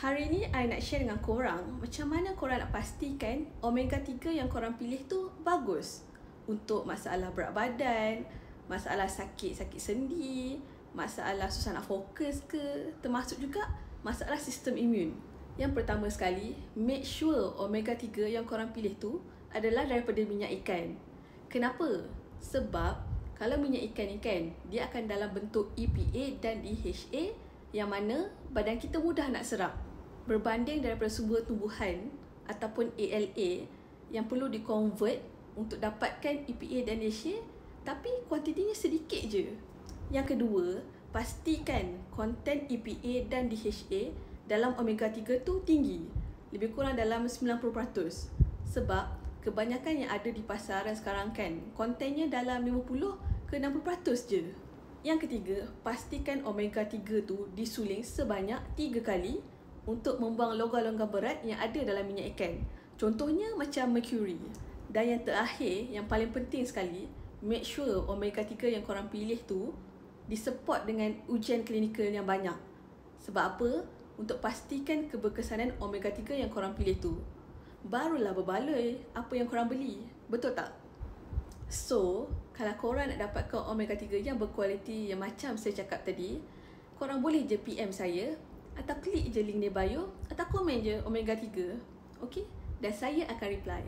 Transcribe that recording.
Hari ni I nak share dengan korang macam mana korang nak pastikan omega 3 yang korang pilih tu bagus untuk masalah berat badan, masalah sakit-sakit sendi, masalah susah nak fokus ke, termasuk juga masalah sistem imun. Yang pertama sekali, make sure omega 3 yang korang pilih tu adalah daripada minyak ikan. Kenapa? Sebab kalau minyak ikan ni kan, dia akan dalam bentuk EPA dan DHA yang mana badan kita mudah nak serap. Berbanding daripada sumber tumbuhan ataupun ALA yang perlu di-convert untuk dapatkan EPA dan DHA tapi kuantitinya sedikit je. Yang kedua, pastikan konten EPA dan DHA dalam omega 3 tu tinggi. Lebih kurang dalam 90%. Sebab kebanyakan yang ada di pasaran sekarang kan, kontennya dalam 50 ke 60% je. Yang ketiga, pastikan omega 3 tu disuling sebanyak 3 kali untuk membuang logam-logam berat yang ada dalam minyak ikan. Contohnya macam mercury. Dan yang terakhir, yang paling penting sekali, make sure omega 3 yang korang pilih tu disupport dengan ujian klinikal yang banyak. Sebab apa? Untuk pastikan keberkesanan omega 3 yang korang pilih tu. Barulah berbaloi apa yang korang beli. Betul tak? So, kalau korang nak dapatkan omega 3 yang berkualiti yang macam saya cakap tadi, korang boleh je PM saya atau klik je link di bio atau komen je omega 3. Okay? Dan saya akan reply.